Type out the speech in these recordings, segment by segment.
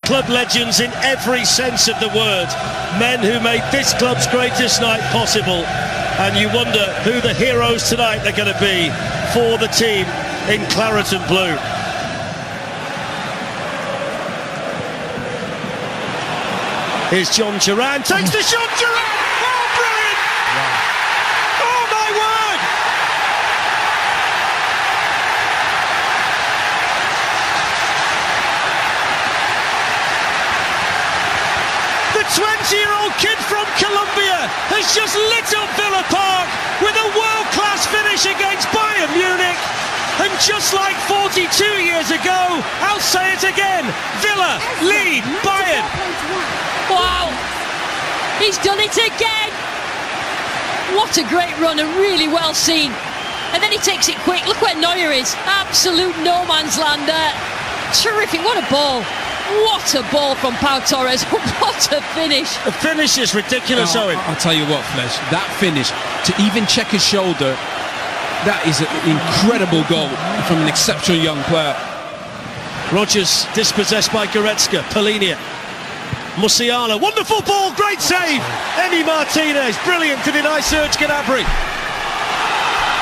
Club legends in every sense of the word, men who made this club's greatest night possible, and you wonder who the heroes tonight are going to be for the team in claret and blue. Here's John Duran, takes the shot, Duran! Oh, brilliant! Wow. Oh, my word! The 20-year-old kid from Colombia has just lit up Villa Park with a world-class finish against Bayern Munich. And just like 42 years ago, I'll say it again, Villa lead Bayern. Wow, he's done it again. What a great run and really well seen. And then he takes it quick. Look where Neuer is. Absolute no man's land there. Terrific, what a ball. What a ball from Pau Torres. What a finish. The finish is ridiculous, Owen. I'll tell you what, Flesh, that finish, to even check his shoulder, that is an incredible goal from an exceptional young player. Rodgers dispossessed by Goretzka. Polinia. Musiala. Wonderful ball. Great save. Emi Martinez. Brilliant to deny Serge Gnabry.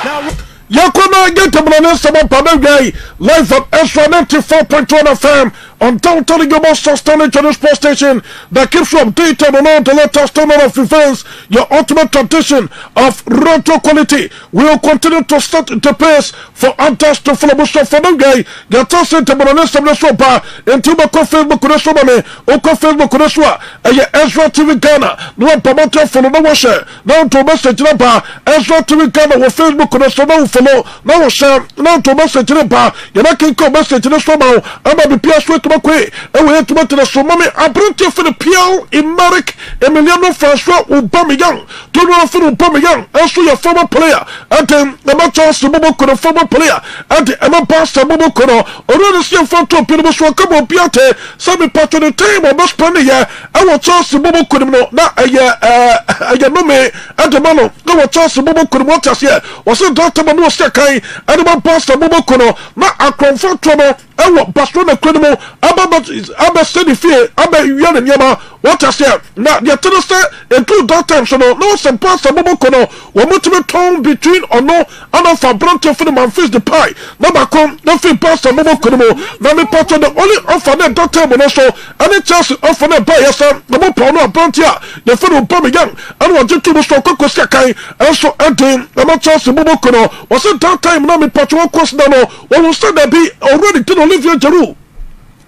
Now... Yakuna get to Blanesama Padagay, live from Extra 94.1 FM on Downtown Gomos Sustaining Channel Sports Station that keeps you updated on all the latest turn of events, your ultimate tradition of radio quality. We will continue to set the pace for others to follow Bush for the guy. Get us into Blanesama Sopa, into the Facebook Resumane, Oko Facebook Resua, and your Ezra TV Ghana, no promoter for the washer, now to message number Ezra TV Ghana with Facebook Resumane. Follow now share now to message in ba you can come message in so now am be pia so to makwe e we to message so mama abronte for the pia Emerick Emiliano François Aubameyang to no for Aubameyang also your former player and then the match bobo kono former player and the pastor bobo kono already see for to pin so come obiate some part of the time or best plan here I want chance bobo kono no na aya no me and the man no chance bobo kono what here was that no sekai anima pastor bobo kono na akonfo tomo ewo Barcelona credible aba steady fear aba wiane nyama what I say na the tendency into that time so no some pastor bobo kono wo mutime ton between or no and for Bronte for the man face the pie na bakom no fit pastor bobo kono na me part the only offer that time no so any chance offer na buy yes no no Bronte the for Aubameyang and what you to so kokko sekai and so ending na chance bobo kono was it that time na me part one course na no we said that be already to Olivier Giroud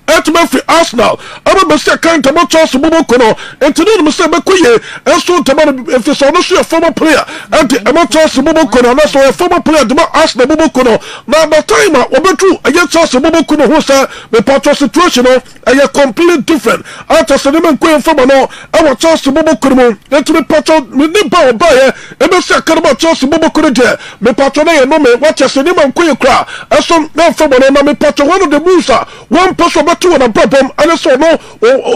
Etme fi Arsenal aba bese kan tamo chance bobo kono entini no se bekoye enso tamo if so no so former player and ema chance bobo kono na so former player de Arsenal bobo kono na the time obetu aya chance bobo kono ho say me part situation no aya completely different after se dem ko informa no our chance bobo kono entini part me ne ba oba ye e be se kan ba chance bobo kono de me part na ye no me watch se dem ko ye kra enso na informa no na me part one of the moves one person to a problem and so no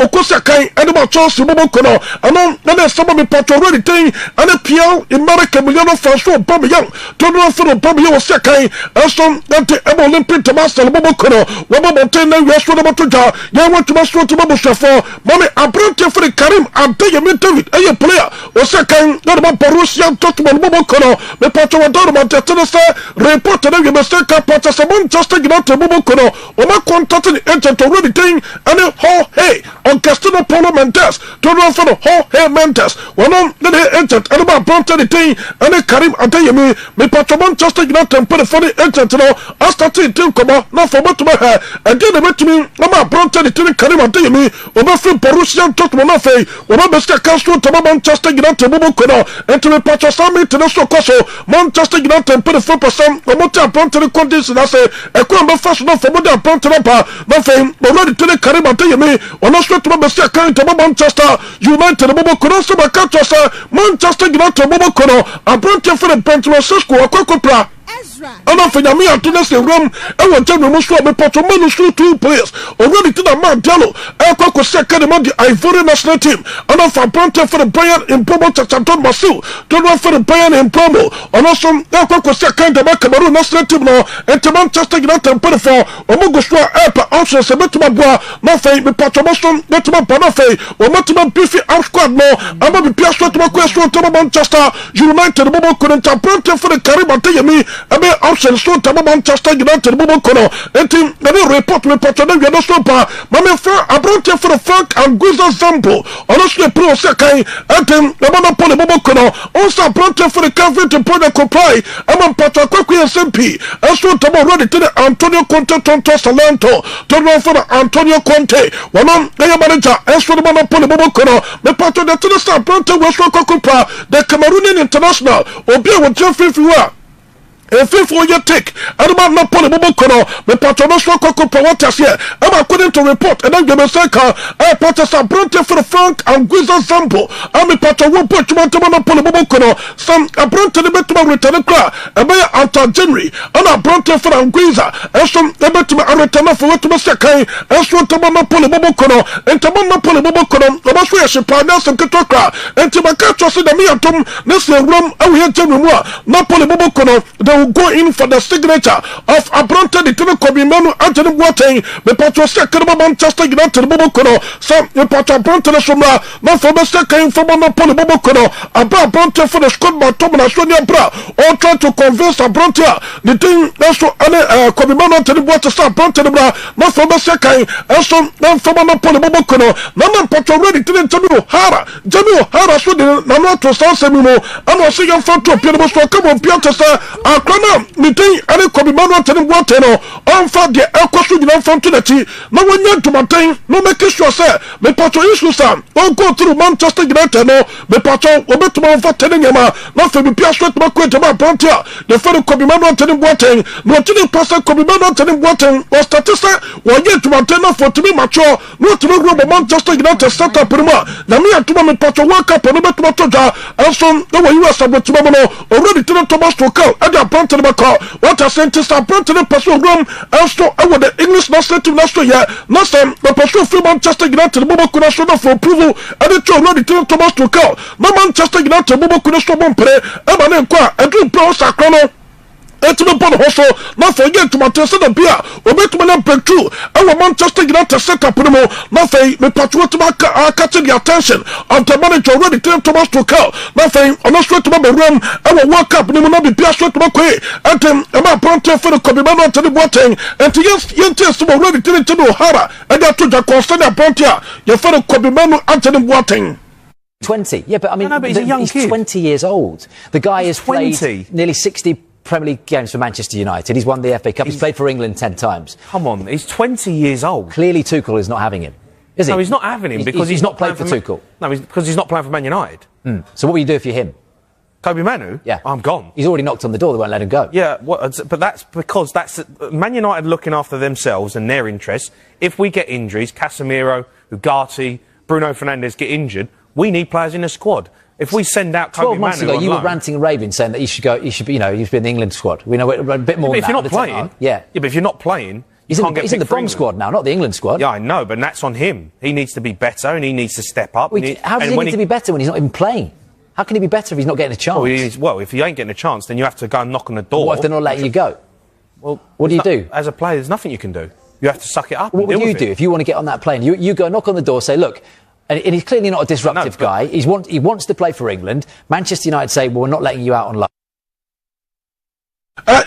okosa kan and about chance bobo kono and na some me part already thing and a piao in America Emiliano François Aubameyang to no for Aubameyang was sekai and so that Olympic to master bobo kono we mountain na we so na to ja ya want to master to bobo shafo mama abronte for Karim Adeyemi David a player was sekai na about Borussia Dortmund bobo kono me part wa Dortmund to say report na we must take part as Manchester United bobo kono o ma contact agent already thing and hey on Castino Paulo Mendes to run for the hey Mendes one on the agent and about Bronte the thing and Karim Adeyemi me part Manchester United put for the agent no I started to come out now for what to my hair and then they went to me about Bronte the thing Karim Adeyemi over from Borussia Dortmund no fay over Mr. Castro to Manchester United bobo kono and to me part Sami international course Manchester United put 4% or more Bronte the condition I say a crumble first no for more Bronte no fay already to the Karim Adeyemi on us to Messi account to Manchester United bobo kono so Manchester United bobo kono and Bronte for the Benjamin Sesko akokopra ana fanya me atuna se rom e wo January mo so me poto manu so 2 players already to the man Diallo e ko second man the Ivory national team ana fa pronto for the Bayern in promo Chanton Masu don't want for the Bayern in promo ana so e ko second the Cameroon national team no and Manchester United put for omogo so e pa option se betuma boa na fa me poto mo so betuma bana fa o matuma beefy out squad no ama be pia so to ko so to Manchester United bobo ko pronto for the Caribbean teyemi ebe option so to Manchester United bobo ko no enti na report me poto na we no so pa mama for abronte for the Frank and Guiza Zambo honestly pro sekai enti na mama pole bobo ko no also abronte for the Calvin to put the comply ama poto kwaku SMP so to ready to the Antonio Conte Tonto Salento to run for the Antonio Conte wono na manager so the mama pole bobo ko no me poto the to the abronte we so kokupa the Cameroonian international obi wo Jeffrey Fiwa if you take about no poly bobokono me patrono so kokupa what here according to report and then the second Potters are bronte for the Frank and Guiza Zambo me patro wo put no poly bobokono some bronte the betuma return cra until January and bronte for Guiza and some betuma return for what to second and so to no poly bobokono and to no poly bobokono the most we should partner some ketokra and to makacho see the me atom nese room we here January no poly bobokono will go in for the signature of Abronte the Tino Kobimanu Anthony Boateng the Patro second Manchester United Bobokono so the Patro Abronte the Sumra no for the second for Monopoly Bobokono about Abronte for the squad Tomana Sonia Bra all trying to convince Abronte the thing that's what Kobimanu Anthony Boateng Abronte the Bra no for the second and so no for Monopoly Bobokono no Patro ready to Jamil Hara so the Nanoto San Semimo and was saying for to Piano so come on Pianta Akwana meeting any Kobimanu Anthony Boateng on for the Elkosu Union from Trinity no one yet to maintain no make sure say me Patro issue sam or go through Manchester United no me Patro obetuma for telling him no for be pia sweat ma kwete ma Brontia the for Kobimanu Anthony Boateng no tini pass Kobimanu Anthony Boateng or statista or yet to maintain no for to be mature no to go Manchester United set up prima na me atuma me Patro work up no betuma toja and so no way you are sabotuma no already to Thomas Tuchel and the Bronte the call what a sentence Bronte the person room and so over the English national team national year no some the person from Manchester United bobo kuna show for approval and the already to Thomas Tuchel no Manchester United bobo kuna show bompre e ba ne kwa edu pro sakrono etime bon hoso na forget to Manchester the beer obetuma na breakthrough our Manchester United set up no na fay me patriote catch the attention of the manager already to Thomas Tuchel na fay on straight to the room our World Cup ni na be pia straight to kwe antem e ma Bronte for the Kobimanu Anthony Boateng and yes yentes already to no Hara and that to the constant Bronte you for the Kobimanu Anthony Boateng 20 yeah but I mean but he's a young he's kid. 20 years old the guy has 20? played nearly 60 Premier League games for Manchester United. He's won the FA Cup. He's played for England 10 times. Come on, he's 20 years old. Clearly Tuchel is not having him, is he? No, he's not having him because he's not played for Tuchel. No, because he's not playing for Man United. So what will you do if you're him? Kobimanu? Yeah. I'm gone. He's already knocked on the door. They won't let him go. Yeah, but that's because that's Man United looking after themselves and their interests. If we get injuries, Casemiro, Ugarte, Bruno Fernandes get injured, we need players in the squad. If we send out 12 Kobimanu months ago, you were ranting and raving saying that he should go. He should be, he's been in the England squad. We know a bit more. But if than you're that. not playing, yeah, but if you're not playing, he's in the bomb squad now, not the England squad. Yeah, I know, but that's on him. He needs to be better and he needs to step up. How does he need to be better when he's not even playing? How can he be better if he's not getting a chance? Well, if he ain't getting a chance, then you have to go and knock on the door. What if they're not letting you go? Well, what do you do? As a player, there's nothing you can do. You have to suck it up. What would you do if you want to get on that plane? You go knock on the door, say, look. And he's clearly not a disruptive guy. He wants to play for England. Manchester United say, well, we're not letting you out on loan.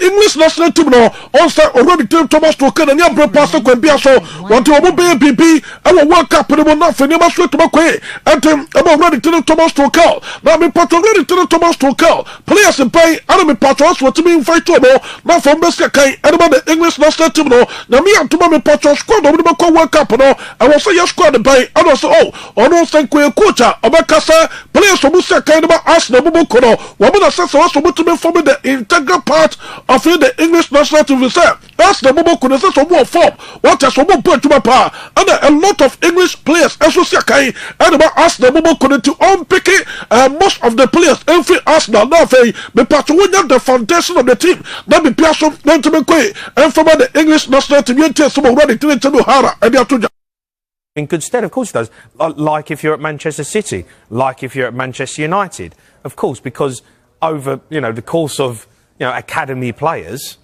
English national team no also already to Thomas Tuchel and your pastor can be so want to obey PP and World Cup and will not finish straight to Makwe and about ready to Thomas Tuchel now me part ready to Thomas Tuchel players in pay and me part us what to be fight to no not from Messi kai and about the English national team no now me and to me part squad over the World Cup no I was say your squad by and also no thank you coach Obakasa players from Musa kind of Arsenal Bubukono, woman assess also to be forming the integral part of the English national team. Arsenal Bubukono says some more form. What has some more to my power? And a lot of English players, Associate and about Arsenal Bubukono to unpick most of the players, every Arsenal now, be part of the foundation of the team. That be Piasso, then to be quick, and from the English national team, you tell someone ready to Hara, and they are to in good stead, of course it does. Like if you're at Manchester City, like if you're at Manchester United, of course, because over the course of academy players,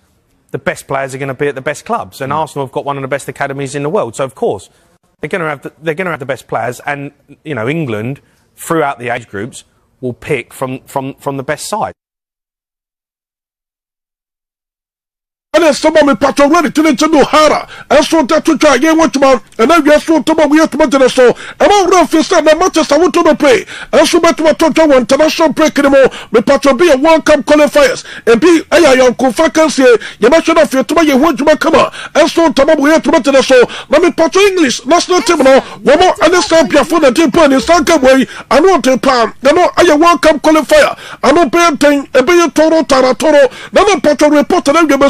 the best players are going to be at the best clubs, and Arsenal have got one of the best academies in the world. So of course they're going to have the best players, and England throughout the age groups will pick from the best side. And then someone me patrol ready to do Hara, and so that to try again what tomorrow, and then we are so tomorrow we have to make it so. And all rough is that the Manchester want to pay, and so better to talk international break anymore. Me patrol be a World Cup qualifiers, and be a young vacancy. You mentioned of your tomorrow you want to come out, and so tomorrow we have to make it so. Now me patrol English national team now. One more and this time for the team in Sanka way. I know the plan. I know a World Cup qualifier. I know pay thing. A be a Toro Taratoro. Now the patrol report and give a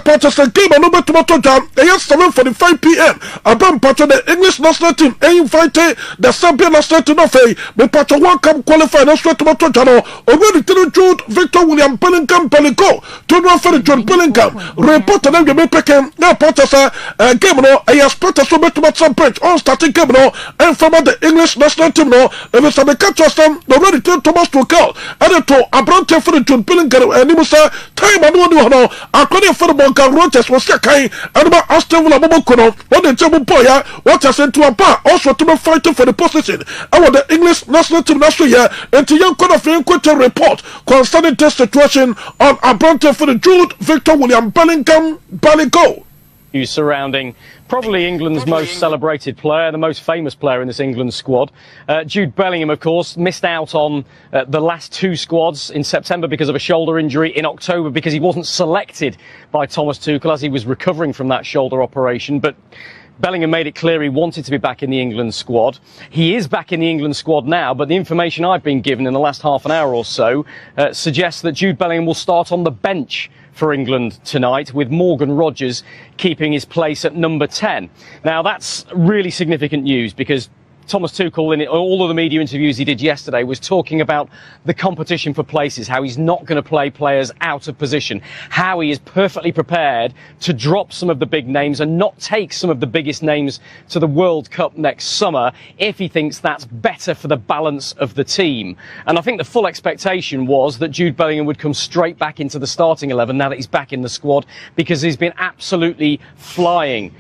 Purchase a game and over tomato jam. Yes, 7:45 p.m. About patrol the English national team. Invited the Serbian national team of the patrol World Cup qualifier. That's what tomato jam. Already to Jude Victor William Bellingham Pellico. To know for the John Bellingham. Report and give me picking. Now purchase a game no. I expect so much tomato bench. All starting game no. And from the English national team no. If it's a catch us them. Already to Thomas Tuchel. And to Abrante for the John Bellingham. And he was time I don't know. According for the Bonka Rogers was saying, and about Aston Villa Bobokono, what the Jabo Boya, what has sent to a bar, also to be fighting for the position. I want the English national team national year, and to young kind of inquiry report concerning this situation on Abrante for the Jude Victor William Bellingham Balligo. Surrounding probably England's most celebrated player, the most famous player in this England squad. Jude Bellingham, of course, missed out on the last two squads in September because of a shoulder injury, in October because he wasn't selected by Thomas Tuchel as he was recovering from that shoulder operation. But Bellingham made it clear he wanted to be back in the England squad. He is back in the England squad now, but the information I've been given in the last half an hour or so suggests that Jude Bellingham will start on the bench for England tonight, with Morgan Rogers keeping his place at number 10. Now, that's really significant news because Thomas Tuchel, in all of the media interviews he did yesterday, was talking about the competition for places, how he's not going to play players out of position, how he is perfectly prepared to drop some of the big names and not take some of the biggest names to the World Cup next summer if he thinks that's better for the balance of the team. And I think the full expectation was that Jude Bellingham would come straight back into the starting 11 now that he's back in the squad, because he's been absolutely flying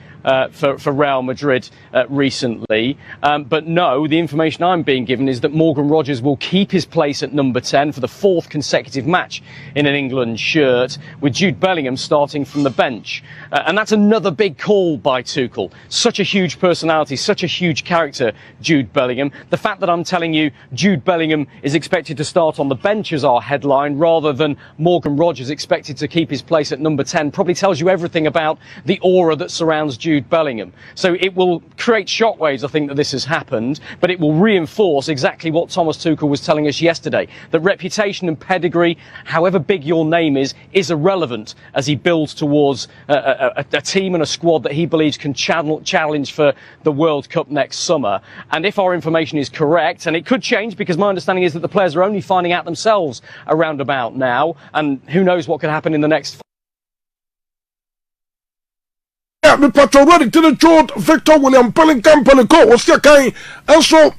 for Real Madrid recently. But no, the information I'm being given is that Morgan Rogers will keep his place at number 10 for the fourth consecutive match in an England shirt, with Jude Bellingham starting from the bench. And that's another big call by Tuchel. Such a huge personality, such a huge character, Jude Bellingham. The fact that I'm telling you Jude Bellingham is expected to start on the bench as our headline rather than Morgan Rogers expected to keep his place at number 10 probably tells you everything about the aura that surrounds Jude Bellingham. So it will create shockwaves, I think, that this has happened, but it will reinforce exactly what Thomas Tuchel was telling us yesterday, that reputation and pedigree, however big your name is irrelevant as he builds towards a team and a squad that he believes can challenge for the World Cup next summer. And if our information is correct, and it could change because my understanding is that the players are only finding out themselves around about now, and who knows what could happen in the next. Me patrol ready to the Jude Victor William Bellingham Pellico was saying, and so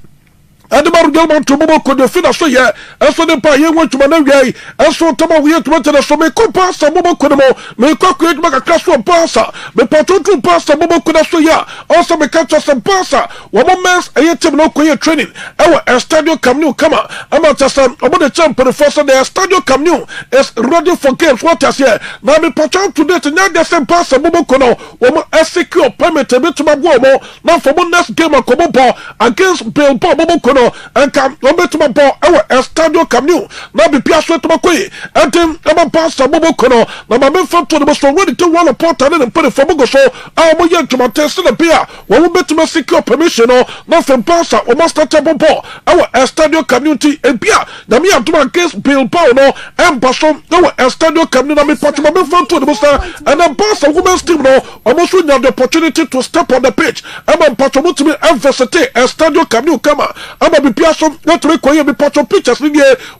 and the Margal to Bobo could finish so yeah, and so the pay went to my name, and so Tomo we had to enter the so me could pass a Bobo Kumo, me could create a class one passer, me patrol to pass a Bobo could so yeah, also me catch us some passer, one man's a team no queer training, our Estadio Camp Nou come out, I'm not just about the champ for the first of the Estadio Camp Nou is ready for games. What I say, now me patrol today to not the same passer Bobo Kuno, woman a secure permit to my woman, now for one next game of Kobo against Bill Bobo Kuno. no enka obetuma bo ewo estadio Camp na bipia so etuma koyi edim ema pastor bobo kono na ma me fa to no so ready to one porta ne pere fo go so a mo ye ntuma test na bia wo betuma secure permission no na fe pastor o master table bo ewo estadio community ebia na me atuma case bill power no embaso ewo estadio Camp na me patuma me fa to no so and then pastor women's team no almost we have the opportunity to step on the pitch ema patuma mutumi emphasize estadio Camp kama ama bipia so not we koye be patuma pictures ni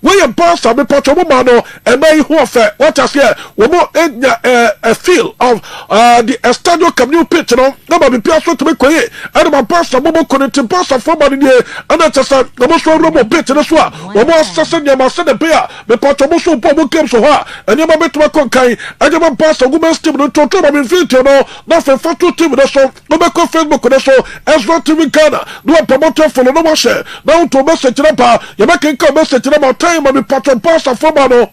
we ye pastor be patuma ma no e na ihu ofe what I say we mo a feel of the estadio Camp pitch no na ba bipia so to me koye and my pastor bobo connect pastor for body dey and that say na mo so robo pitch no so a we mo assess dem say the player be patuma so po mo kem so ha and you ma betuma konkan and you ma pastor women's team no to ba me fit no na fe fatu team no so no be ko Facebook no so Ezra TV Ghana no promoter follow no share now to message na pa you make can message na my time ma be patron pastor for no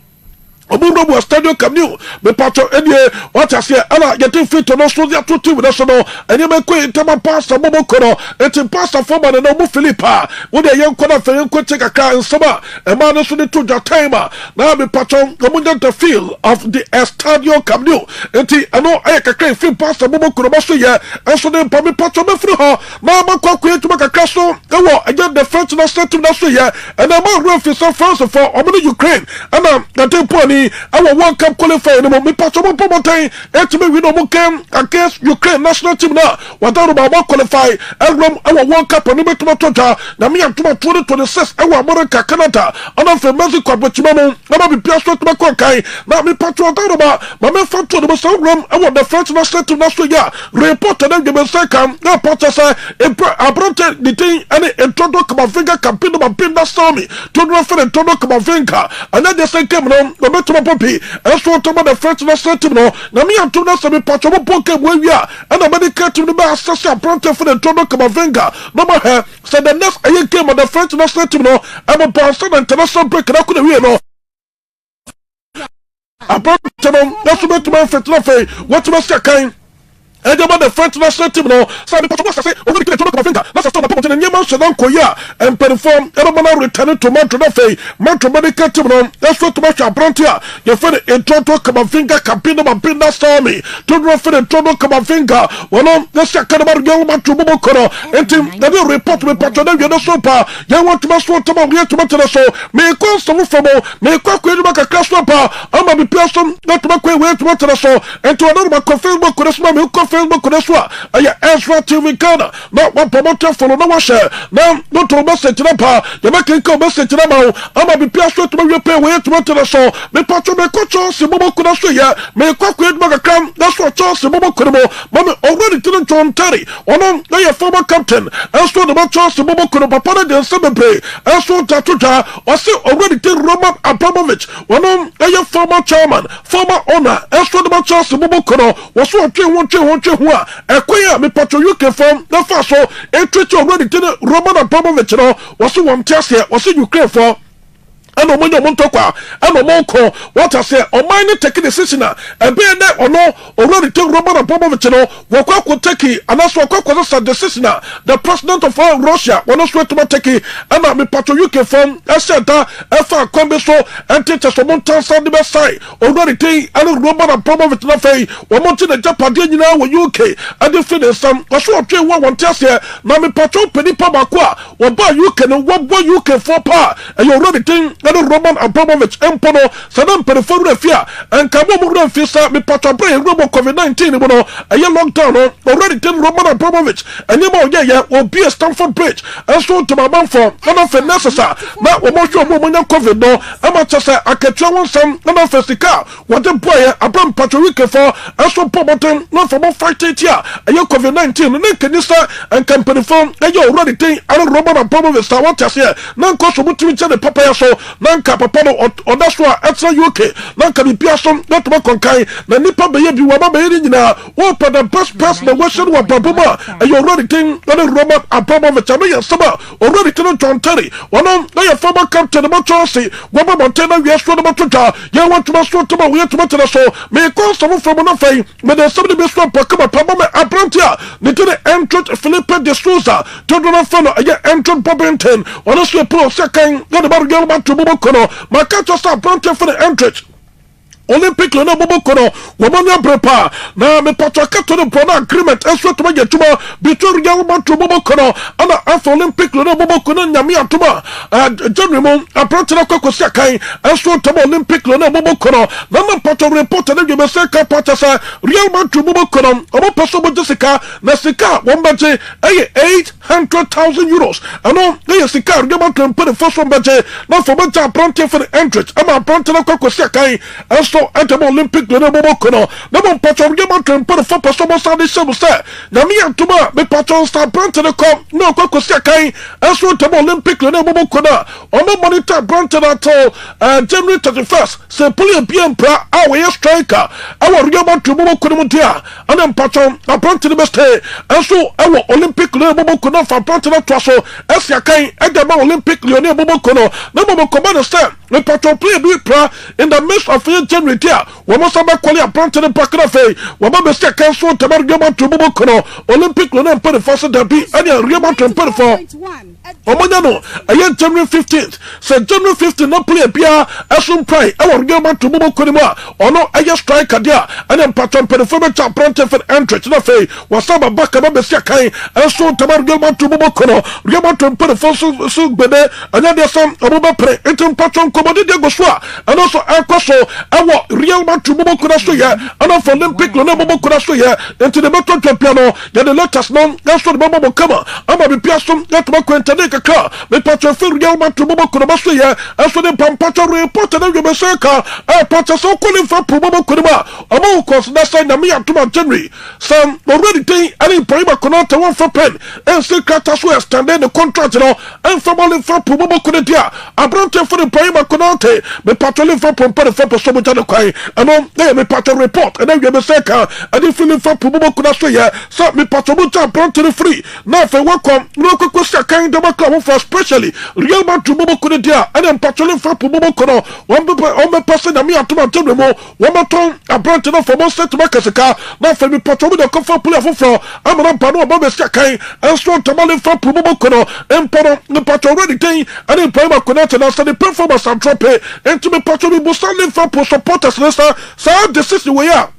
obundo bu stadio Camp me patron enie what I say ala getting fit no so dia to team no so no and you make ko intema pastor bobo kono etim pastor for no mo Philippa wo de yen ko na fe yen ko cheka ka nsoma e ma no so de to ja time na me patron obundo the feel of the stadio Camp enti ano e kakra fi pastor bobo kono ba so ye enso de pa me patron me fri ho ma kwa etuma kakra so e wo again the French na team na so ye and na ma ref so France for omo Ukraine and na tempo our World Cup qualifier no me patcho mo pomotan etime wi no mo kem against Ukraine national team na wadaro ba qualify elrom our World Cup no betuma toja na me antuma 2026 our America Canada ana fe Mexico abotuma mo na bi pia so tuma konkai na me patcho wadaro ba ma me fa to no so rom our the French national team na so ya report na dem say kam na porta say abrote the thing any entodo kama finger campaign ma pinda stormy to no fe entodo kama finger and they say kam no to popi eso to the French national team no na me anto na se me patcho mo poke we wia and na medical team no be assess apprentice for the tono kama venga no ma he said the next aye game of the French national team no am a Barcelona international break na kuna we no apprentice no that's what to my fit no fe what must I kind and the French national team no so the Portuguese say only the tono kama venga that's stop the and Yamal so don koya and perform everyone return to Montreal fe Montreal medical team no that's what to my apprentice you feel in tono kama venga campaign ma pinda stormy to no feel in tono kama venga wono the second about young man to bobo kono and the report me patron you no so pa you want to so to ma to ma so me ko so from me ko ma ka class pa ama be person not to ma ko we to so and to another ma confirm ko so me ko Facebook ko so aya Ezra TV Ghana na one promoter follow no wa share na no to message na pa you make ko message na ma ama be person to ma we pay we to so me patron me ko cho si bobo ko so ya me ko ma ka kam that's what cho si bobo ko mo mama already didn't John Terry ono na your former captain and so the cho si bobo ko papa na dey celebrate and so tatuja o say already did Roman Abramovich ono na your former chairman former owner and so the cho si bobo ko was so twe ho a ekoya me patro UK form na fa so e treat already did Roman Abramovich no was so one test here was Ukraine for and no money montokwa and no monko what I say o mine take decision e be na ono already take Roman Abramovich no wokwa ko take anaso wokwa so decision the president of Russia one so to take and me patro UK from esenta efa kombe so entete so montan san de besai already take and Roman Abramovich na fei wo monti na Japan nyina wo UK and the finish some so twe one test here na me patro pedi pa makwa wo ba UK no wo bo UK for pa and you already think Roman Abramovich empono sadam perform fear and kamo mo fisa me patobre robo COVID-19 no a lockdown already did Roman Abramovich and you mo yeah will be a Stamford Bridge and so to my man for none of necessary na wo mo show mo COVID no ama chese aketwa won sam na fesika what the boy Abram Patrick for and so promoting no for more fight it here and COVID-19 no can you say and can perform and you already think Roman Abramovich what I say na ko so mutimi che the papa so nanka papa no oda so a etra UK nanka bibia so netoma konkan na nipa beye bi wa ba ye nyina wo pa the best person we should wa baboma e you already think na Roman Abramovich no ye saba already to John Terry wono na ye former captain the Chelsea wo ba Montana we so the Matuta ye want to so to we to tena so me ko so from no fai me the somebody be so pakama papa Abrantia ni to the entrant Felipe de Souza to do not follow ye entrant Bobington wono so pro second go the bar girl back to Bobokono makato sa Abrantia for the entrance Olympic no Bobokono woman prepare na me patoka to the pro agreement eso to get tuma between Real Madrid Bobokono and after Olympic no Bobokono nyame atuma Jeremy approaching kwakosia kan eso to Olympic no Bobokono na me pato report na be say ka patasa Real Madrid Bobokono obo peso bo Jessica na sika wombaje 800,000 euros ano na sika Real Madrid put the first one budget na for budget approaching for the entrance ama approaching kwakosia kan eso at the Olympic no Bobokono na mo patro Real Madrid put the first person mo say say na me atuma me patro start branch the come no kwakosia kan eso to Olympic no Bobokono on monitor branch at all January 31st say play bien pra our striker our Real Madrid Bobokono dia and then patron branch the best and so our Olympic no Bobokono for branch that so esia kan e the Olympic no Bobokono na mo command stand me patron play do pra in the midst of January dia we must have quality branch the back of we be say kan so to Real Madrid Bobokono Olympic no put the first derby and Real Madrid put for Omanyano aye January 15th say January 15th no play bia asum pray our Real Madrid Bobokono ma ono aye striker dia and then patron performance branch for entrance na fei wasaba back be say kan so to Real Madrid Bobokono Real Madrid put the first so gbede and then some obo pray etim patron komode de go so and also akoso our Real Madrid Bobokono so ya and for Olympic no Bobokono so ya into the metro champion ya the latest non so the Bobo kama ama be piasom that ma kwentane kaka me patron for Real Madrid Bobokono so ya so the pampacho report na we be say ka patron so calling for Bobokono ma ama ko so that say na me atuma January some already thing any prima kono to one for pen and say kata so extend the contract no and formally for Bobokono dia abrante for the prima kono te me patron for pompa for so much kwai ano me patron report and then we be say ka and feeling for Bobokono so ya so me patron abrante free na fe welcome no kwakosia kan de makla for especially Real Madrid Bobokono dia and then patron for Bobokono one person na me atuma January mo one ton abrante no for most set makasika na fe me patron de ko for play for amara pano obo sia kan and so tamale for Bobokono emporo me patron ready thing and then prima connect na so the performance and drop into me patron be standing for supporters lista so this is the way out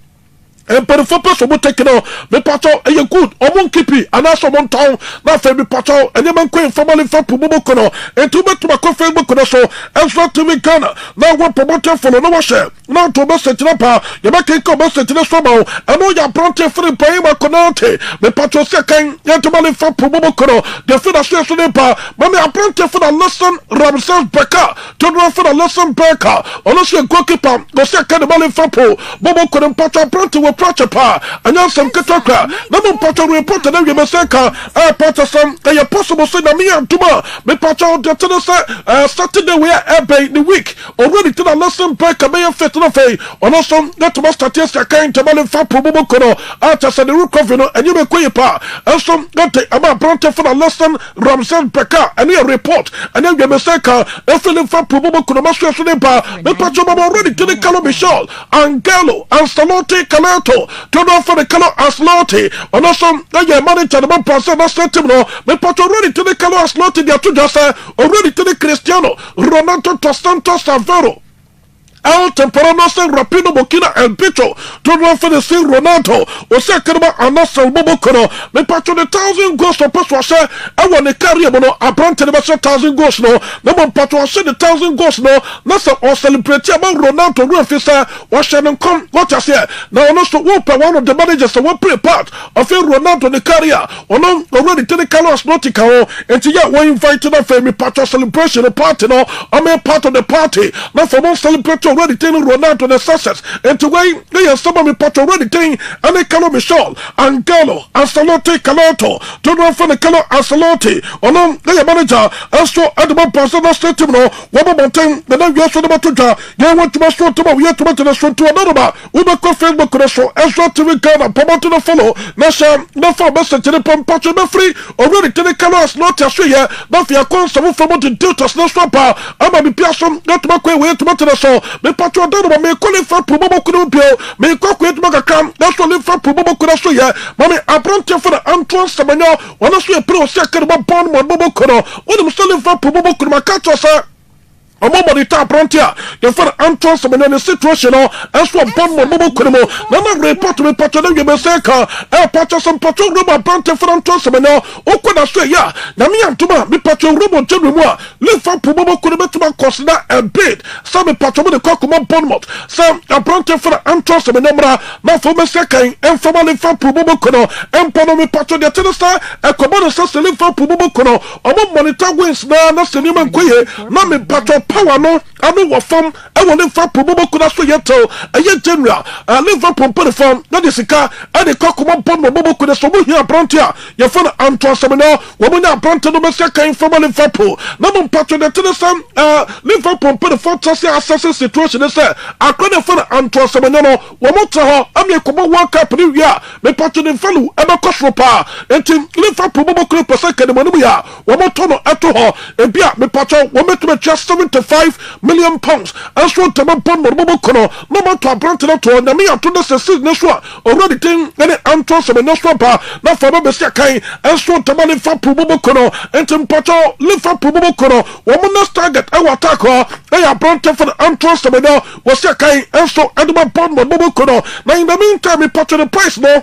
and for the purpose of taking on me patron e good omon kipi and also mon town na fe me patron and man ko informally for Bobokono and to me to my Facebook na so and so to me Ghana na one promoter for no share na to be set up you make ko be set so ma and no ya promoter for the prima connect me patron second ya to me for Bobokono the federation so dey pa me promoter for the lesson Ramses Becker to do for the lesson Becker also goalkeeper go second the for Bobokono patron promoter Prachapa and now some Kataka. Number Pato report and you may say, Patterson, they are possible say na me and Tuma, me Pato, the Saturday we are in the week already to the lesson break a mayor fit of a on also that to master test a kind to Malin for Bobokono, after the rook of and you may quay pa, and some that about Bronte for the lesson Ramses Becker and your report and then you may say, a feeling for Bobokono, Master Sunepa, me Pato already to the Calo Michel, and Gallo, and Salote Calato. Turn off for the color as Lottie. And also, your manager, the man person, that's not him. No, but already to the color as Lottie, they are two just already to the Cristiano Ronaldo Santos Savero. El Temporano San Rapino Bokina El Picho to run for the Sin Ronaldo or Sakarma and Nasal Bobokono. Me patch on 1,000 goals for Paswasha. I want to carry a mono, I brand to the 1,000 goals no. No patch was 1,000 goals no. Nasa or celebrate about Ronaldo Rufisa or Shannon come. What I say now, also Whooper, one of the managers that will play part of Ronaldo the carrier or no already to the Carlos Nautica and to yet we invited a family patch celebration party no. I'm a part of the party. Not for more celebration. already taking Ronaldo the success and to way they are some of me part already taking and they call Michel Angelo Ancelotti Caloto to run for the Calo Ancelotti on the manager and so at the personal statement one more time the name you also about to you want to show to we have to the show to another Ubako Facebook show Ezra TV Ghana promoting the follow Nasha no for message to the pump free already to the Calo Ancelotti here but you are constant from the duties no swap I'm a person not to make way to the show me patron don't me calling for Pubo Kuno me cock with Magakam that's what live for Pubo Kuno here mommy I brought you for the Antoine Samano one of your pro second one pound one Bobo Kuno what I'm still for Pubo Kuno Makato sir Omomori ta prontia the for Antoine Samano situation as one pound one Bobo Kuno na report me patron you me say patron some patron room prontia for Antoine Samano okona so ya na me antuma me patron room tell me live for Pubo Kuno to consider a bid some patron the cock mon bonmot some a prontia for Antoine Samano na for me second and for live for Pubo Kuno and pono me patron the tenista e komodo so live for Pubo Kuno omo monitor wins na sinima nkwe na me patron power no anu wo fam e wo live for Pubo Kuno so yeto e general live for Pubo form na de sika e de cock mon bonmo Kuno so mo here prontia ye for Antoine Samano wo mo na prontia no me second for Liverpool na mo patron the tenista Liverpool put the front assassin situation is there akwana for Antoine Samano no wo mo to ho am ye komo World Cup ni wia me patron the follow e be kosro pa enti Liverpool Pubo Kuno person kan mo no ya wo mo to no eto ho e bia me patron wo meto me just £75 million and so to my pon Pubo Kuno no mo to brand na to na me ato the season no so already thing any Antoine Samano so pa na for me se kan and so to man for Pubo Kuno enti patron Liverpool Pubo Kuno wo mo next target e attack ho e ya brand for the Antoine Samano wo se kan and so edema pon Pubo Kuno na in the meantime me patron the price no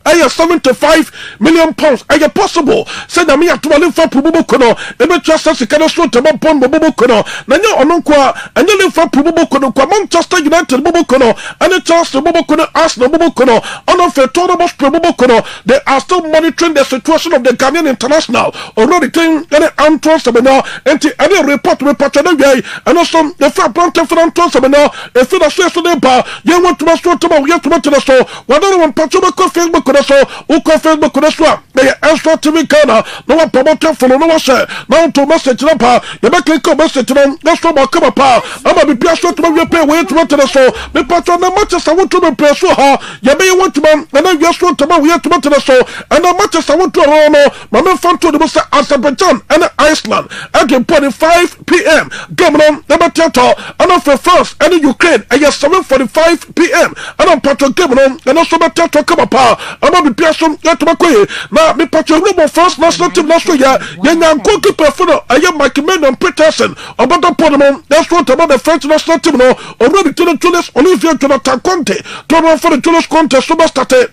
£75 million. Are you possible? Say that me at Live for Pubo Kuno. Ebe trust us can so to pon Pubo Kuno. Na nyo ononkwa and you live for Pubo Kuno kwa Manchester United Pubo Kuno and the trust Pubo Kuno Arsenal Pubo Kuno. On of a tournament Pubo Kuno. They are still monitoring the situation of the Ghanaian international. Already thing any Antoine Samano and any report we patron and also the fact Brant for Antoine Samano. If you are so the bar, you want to master to we have to the show. One other patron Facebook so uko Facebook kuna swa na Extra TV Ghana no wa promote follow no wa share na to message na pa you make click message na that's what ma come pa ama be pia so to we pay we to the so me patron na matches I want to be pay so ha you be want to man na you so to we to the so and the matches I want to no ma me fan to the Azerbaijan and Iceland at 5 p.m. game on number 10 and for France and Ukraine at 7:45 p.m. and on patron game on and also the 10 come pa ama be person get makoye na me patron robo first national team last year yan goalkeeper for aye Mike Menon Peterson obodo podemon that's what about the French national team no already to the Julius Olivier Jonathan Conte to run for the Julius Conte so started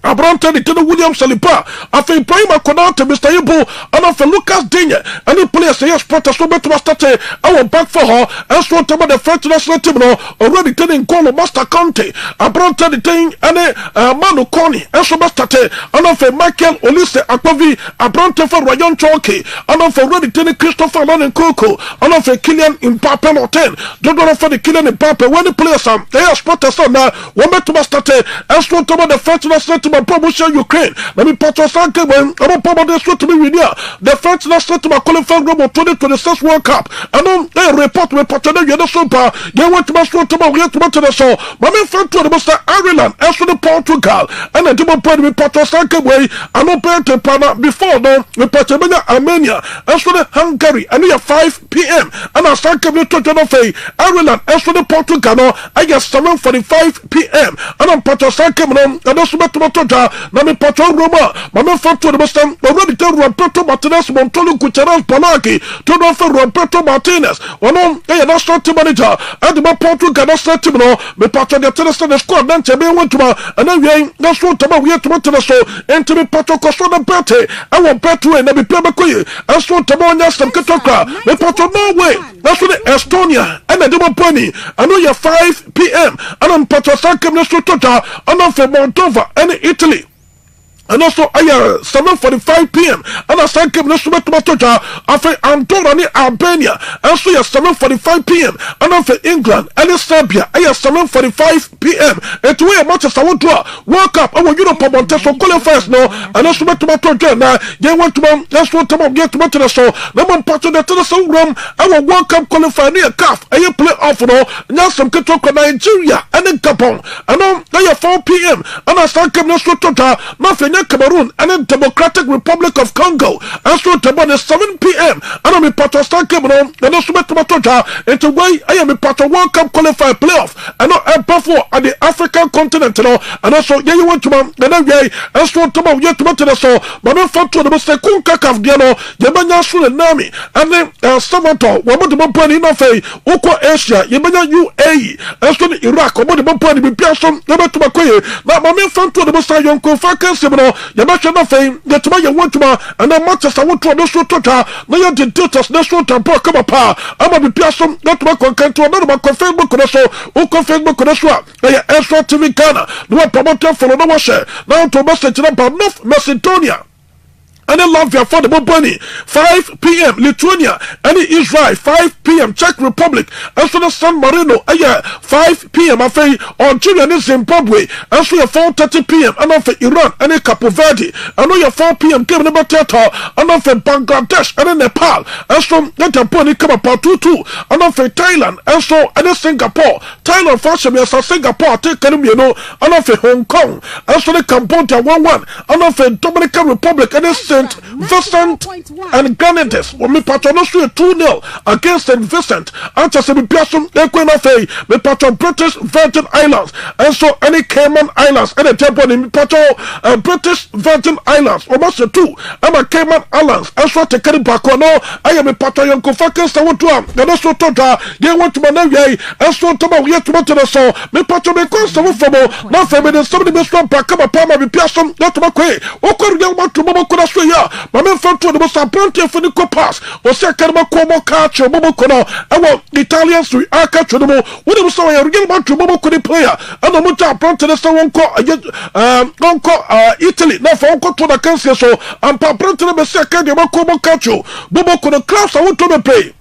Abrante the Tino William Saliba after Prima Konate Mr. Ibu and for Lucas Digne and the players say spot so better started our back for her and so to the French national team no already telling goal Master Conte Abrante the thing and Manu Koni and so started and for Michael Olise Akpovi Abrante for Ryan Chalky and for already telling Christopher Lanen Koko and for Kylian Mbappe no 10 don't for the Kylian Mbappe when the players they are spotters on now one better started and so to the French national team promotion Ukraine. Let me patch us on when I'm probably to be with you. The French national team are qualifying for 2026 World Cup. And on a report with Patron, you're super. You want to must want to to the show. My main friend to the Mr. Ireland, as to the Portugal, and a double point with Patron way. And no better partner before no with Patron Armenia, as to the Hungary, and we are 5 p.m. And I start coming to Ireland, as to the Portugal, I guess 7:45 p.m. And I'm Patron coming on, and also na me patron Roma ma me fan to the Western already tell Roberto Martinez Montolo Gutierrez Bonaki to no for Roberto Martinez ono e national team manager and the Portugal national team no me patron the tennis the squad then chebe went to and then that's what about we to the so into me patron costo na bete I want better and me play makoye and so to monya some ketokra me patron Norway that's what Estonia and the double pony I know you 5 p.m. and I'm patron Sankem na so tota and I'm for Moldova and Italy. and also 7:45 p.m. and as I came to Matoja after Andorra ni Albania and so 7:45 p.m. and after England and Serbia 7:45 p.m. and we matches I want to World Cup I want Europe so qualifiers no and also Matoja na they want to that's what time get to so number part of the program our World Cup qualifier near CAF I play off no now some Ketoko Nigeria and then Gabon and on 4 p.m. and as I came to nothing Cameroon and the Democratic Republic of Congo and so about 7 p.m. and I'm a part of Cameroon and also Matoja into way I am a part of World Cup qualifier playoff and not a before at the African continent and also you want to man and so tomorrow yet to so but no fun to the second kakaf diano yebanya sule nami and then Samato wabodi mopani na fei uko Asia yebanya UAE and so Iraq wabodi mopani bi piason yebatu makoye na mame fun to the sayon ko vacancy no yebasha na fei yetuma ye want to and then Manchester want to no so tota na ya the details na so tampo kama pa ama bi piason yetuma konkanto na ma ko Facebook na so uko Facebook na so ya Extra TV Ghana no promoter follow no wa share now to message na ba North Macedonia and then Latvia for the money 5 p.m. Lithuania and Israel 5 p.m. Czech Republic and so the San Marino 5 p.m. after Algeria and Zimbabwe and so 4:30 p.m. and then for Iran and Cape Verde and then 4 p.m. game number 30 and then for Bangladesh and then Nepal and so the Japan come up 2-2 and then for Thailand and so and then Singapore Thailand for Singapore take you know and then for Hong Kong and so the Cambodia 1-1 and then for Dominican Republic and then St. Vincent and Grenadines when me patron 2-0 against St. Vincent and just be person they queen of me patron British Virgin Islands and so any Cayman Islands and the Japan me patron British Virgin Islands almost 2 I'm a Cayman Islands and so take it back no I am a patron young focus I want to and so tota they want to manage and so tomorrow we to the so me patron me constant for now family somebody be strong back come up be person not to make o ko young man to mo ko so ya mama fanto the most appointed for the pass o se karma komo catch mo ko no e Italians we are catch no mo we dem so ya real man to mo ko the player and no muta appointed so won ko Italy na for ko to the council so am appointed be se kan de mo komo catch mo ko the class I want to be play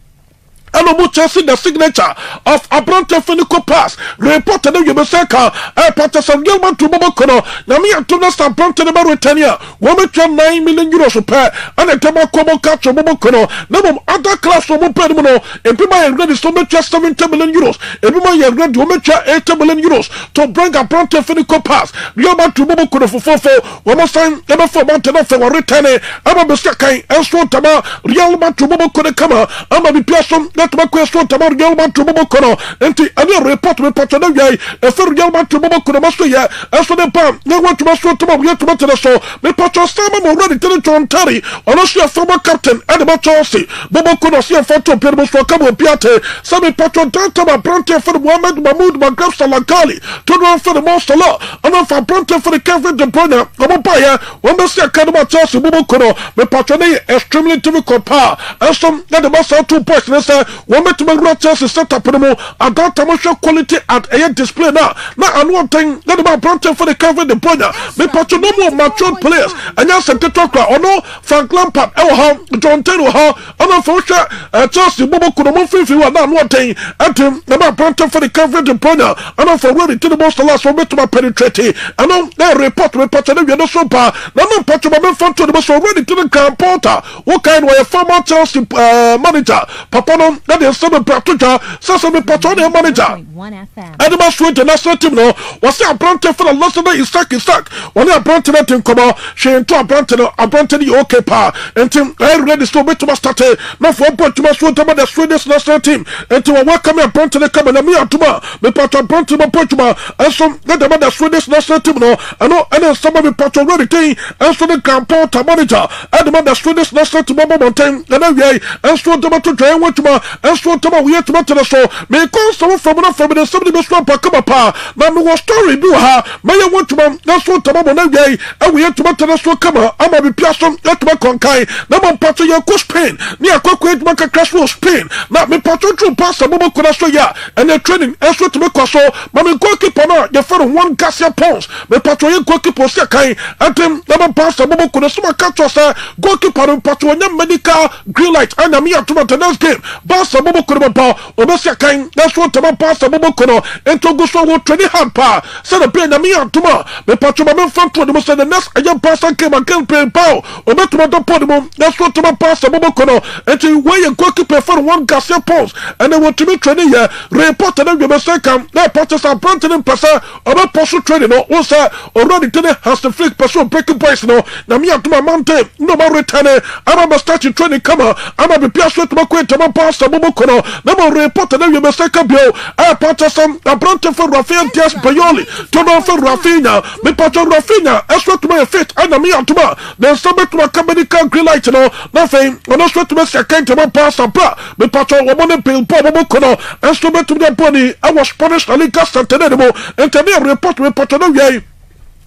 and no Chelsea the signature of Abrante Finico pass reported you be seka Patterson Gilman to Momokono na me to na Abrante the Mauritania 1.9 million euros per and a tama komo catch Momokono na other class of Momokono and people are ready so much 70 million euros everyone are ready to make 80 million euros to bring Abrante Finico pass Gilman to Momokono for 4 one more time never for Montana for returning I'm a Besakai and so tama Real Man to Momokono kama I'm a Piason that my question about Real Man to Momokono and the report na yai e fer Real Man to Momokono maso ya as for the pam they want to maso to mo yet to so me patro sama mo ready to John Terry onosia former captain and the Chelsea Momokono see for to Pierre Musso kamo piate some patro data ma Brante for Mohamed Mahmoud Maghreb Salagali to run for the most lot and for Brante for the Kevin De Bruyne come by when we see academy Chelsea Momokono me patro extremely difficult power and some that the most 2 points one met my Chelsea set up no at that time show quality at a display now and one thing that about Brante for the Kevin De Bruyne me patro no more matured players and just a talker or no Frank Lampard John Terry and for Chelsea Momokono mo fifi wa na one thing at him about Brante for the Kevin De Bruyne and for ready to the most last one met my penetrate and on their report me patro no so pa na no patro me fan to the most ready to the Graham Potter what kind of a former Chelsea manager Papa no that is some practical so me patro the manager and the most international team no was a Brante for the last day is sack when a Brante that in come she into a Brante the okay pa and team I ready to bet to start no for point to must want about the Swedish national team and to welcome a Brante the come and me atuma me patro Brante mo point and some that about the Swedish national team no and some of the patro ready and so the Graham Potter manager and the Swedish national team mountain and so the to try what to enso ntama we yetuma tene so me konso from na from the somebody be so pakama pa na me was story do ha me ye wontuma enso ntama mo na gay e we yetuma tene so kama ama be piaso yetuma konkai na mo pato ye ko Spain ni akoko yetuma kakra so Spain na me pato tru pass bobo kona so ya ene training enso to me kwaso ma me goalkeeper na ye for one Garcia Pons me pato ye goalkeeper se kai antem na mo pass bobo kona so maka to sa goalkeeper no pato nya medical green light and me atuma the next game Barca bobo kona ba obese kan that's what to pass bobo kona ento go so wo training hard pa se the play na me atuma me pato ma me fan to the most the next aja pass came and can play power obetuma do podimo that's what to pass bobo kona ento we ye goalkeeper for one Garcia Pons and they want to be training here report na we be say kam na practice and planting in person oba pursue training no o say already today has the flick person breaking points no na me atuma mountain no ma return ama start training kama ama be pia so to ko ntama pass bobo kono na mo report na we be say kam bio practice some planting for Rafael Diaz Bayoli to no for Rafinha me pato Rafinha extra to my fit and me atuma then some to my medical green light no nothing no so to me second to my pass and bra me pato wo mo pay bobo kono extra to the body I was Spanish La Liga Santander and tell me report me pato no we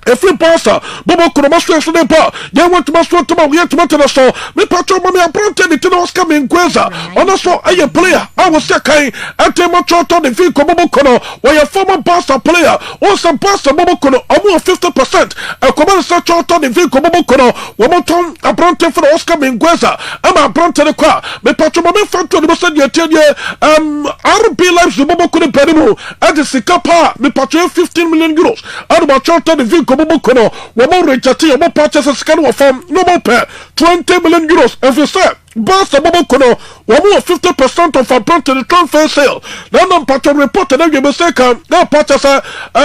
every passer bobo kono maso so dey pa they want to maso to we to matter so me pato mo me apronte ni tino Oscar Mingueza ono so aye player I was say kai atema choto the field bobo kono we your former passer player o some passer bobo kono almost 50% e ko man say choto the field bobo kono we mo tom apronte for Oscar Mingueza ama apronte ne kwa me pato mo me fanto ni say dey RB Lives bobo kono perimu at the sikapa me pato 15 million euros out of choto the field bobo kono we mo reject mo purchase scan we form no more pay 20 million euros if you say Barca bobo kono we mo 50% of our to the transfer sale na no pato report na we be say kan na purchase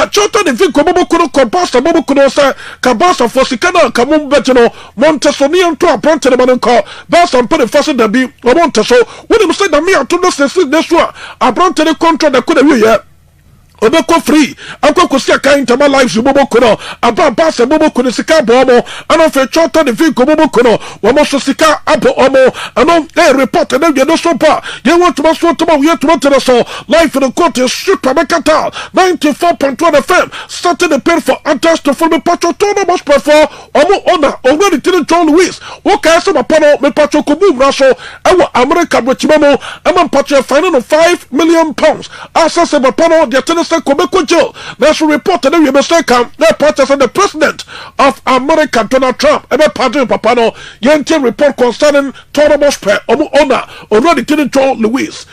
choto the field bobo kono ko Barca bobo kono say ka Barca for sikana ka mo bet no Montesoni to appoint the man ko Barca put the first da bi we want so when we say na me to no say this one appoint the contract that could be here obeko free akoko sia kan tama lives bobo kono aba Barca bobo kono sika bomo ano fe choto de fi bobo kono wo mo so sika abo omo ano report na we no so pa ye want to so to we to so life in the court is super mekata 94.1 FM started the pen for attached to full me patro to most prefer omo ona already didn't John Luis o ka so pano me patro ko bu raso ewo America bechimamo am patro final of £5 million asa se pano de Kobeko Joe. That's a report that we must come. That purchase the president of America, Donald Trump. Ever pardon Papano. Yente report concerning Toramos Pe owner already didn't Joe Lewis.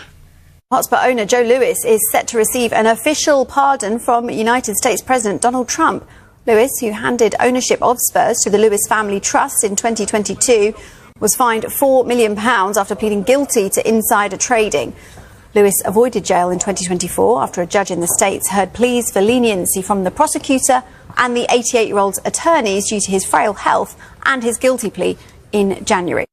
Hotspur owner Joe Lewis is set to receive an official pardon from United States President Donald Trump. Lewis, who handed ownership of Spurs to the Lewis Family Trust in 2022, was fined £4 million after pleading guilty to insider trading. Lewis avoided jail in 2024 after a judge in the States heard pleas for leniency from the prosecutor and the 88-year-old's attorneys due to his frail health and his guilty plea in January.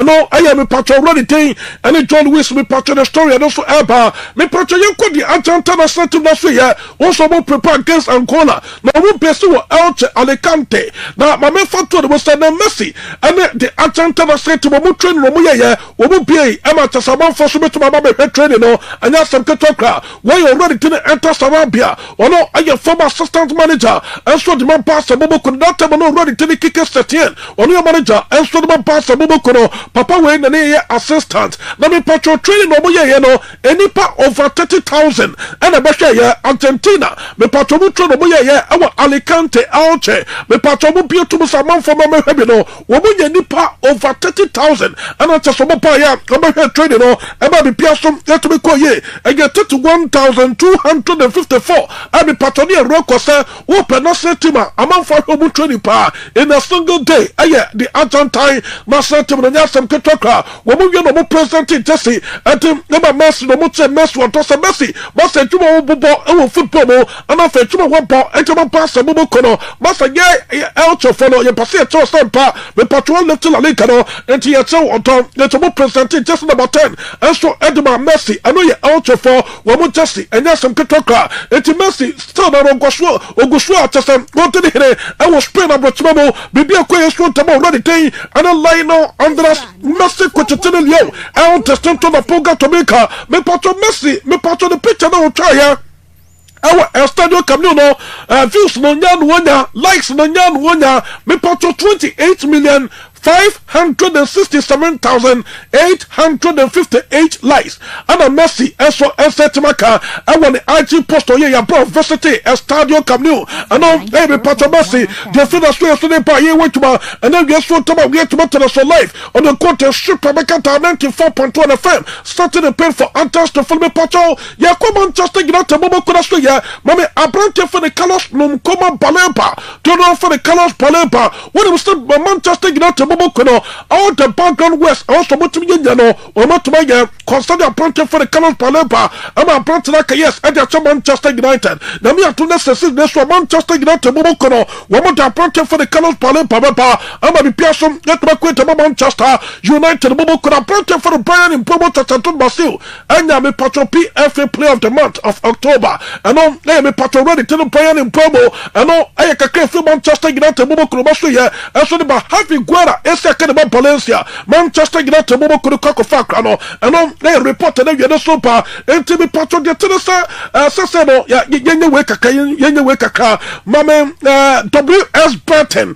No, I am a patch already thing, and it John Lewis me patch the story and also Abba. Me patch you could the Atlanta set to Nasria, also more prepared against Angola. Now, one person will Elche Alicante. Now, my main factor was Messi, and the Atlanta set to Mamu train Romuya, Wamu P. Emma Tasaman for Summit to my mama training, and that's some Katoka. Why you already didn't enter Sarabia, or no, I am former assistant manager, and so the man passed a Bobo could not have already didn't kick a set in, or your manager, and so the man passed a Bobo Kono. Papa we na ne assistant na me patrol training no ye no enipa over 30,000 and a besha ye Argentina me patrol mu no ye awa Alicante Elche me patrol mu bio to saman for me hebi no wo mu ye nipa over 30,000 and ata so pa ya come here training no e ba bi pia so let me call ye e get 31,254 and me patrol ye roko say wo pe no setima amam for mu training pa in a single day aye the Argentine master team no some Ketokra, woman, you know, President Jesse, and never Messi, no much Messi, or Tossa Messi, but say Juma ball, football, and I fetch Juma one ball, and Juma pass a Bobo Kono, Master Gay, Elcho follow your Passia to Stampa, the Patron left to La Licano, and Tiato on Tom, let a President just number 10, and so Edmar Messi, I know you Elcho for woman Jesse, and yes, some Ketokra, and Messi, still not on Gosua, or Gosua, Tessam, go to the head, I was spraying up with Tomo, Bibia Quay, Tamo, ready, and a line on Andras. Messi kuchitini leo el testinto na poga tomika me pacho Messi me pacho the picture na utaya our Estadio Camino views no nyan wonya likes no nyan wonya me pacho 28,567,858 likes and a Messi eso esetimaka and when the IG post on ya bro visite Estadio Camino and on me pacho Messi the finish yesterday by year wait and then guess what we get to the live on the content super bekanta 94.1 FM starting the pen for Antas to film pacho ya kwa Manchester United momo kuna so ya mame abrante for the colors num koma Baleba to know for the colors Baleba when it was Manchester United momo kuna all the background west also mutu yano or mutu ya constantly abrante for the colors Baleba ama abrante like yes and ya Manchester United na mi atu necessary this for Manchester United momo kuna wa mutu abrante for the colors Baleba ama bi piaso yatuma kweta Manchester United momo kuna abrante for the Bayern in promo Tatanton Basil anya me patro PFA Player of the Month of October and on me patro ready to the Bayern in promo and on ayaka kefi Manchester United momo kuna baso ya eso ni ba Happy Guerra ese akene Valencia Manchester United momo kuna kako fakra no and on report na yede super enti me patro de tenesa sese no ya yenye we kaka mame WS Burton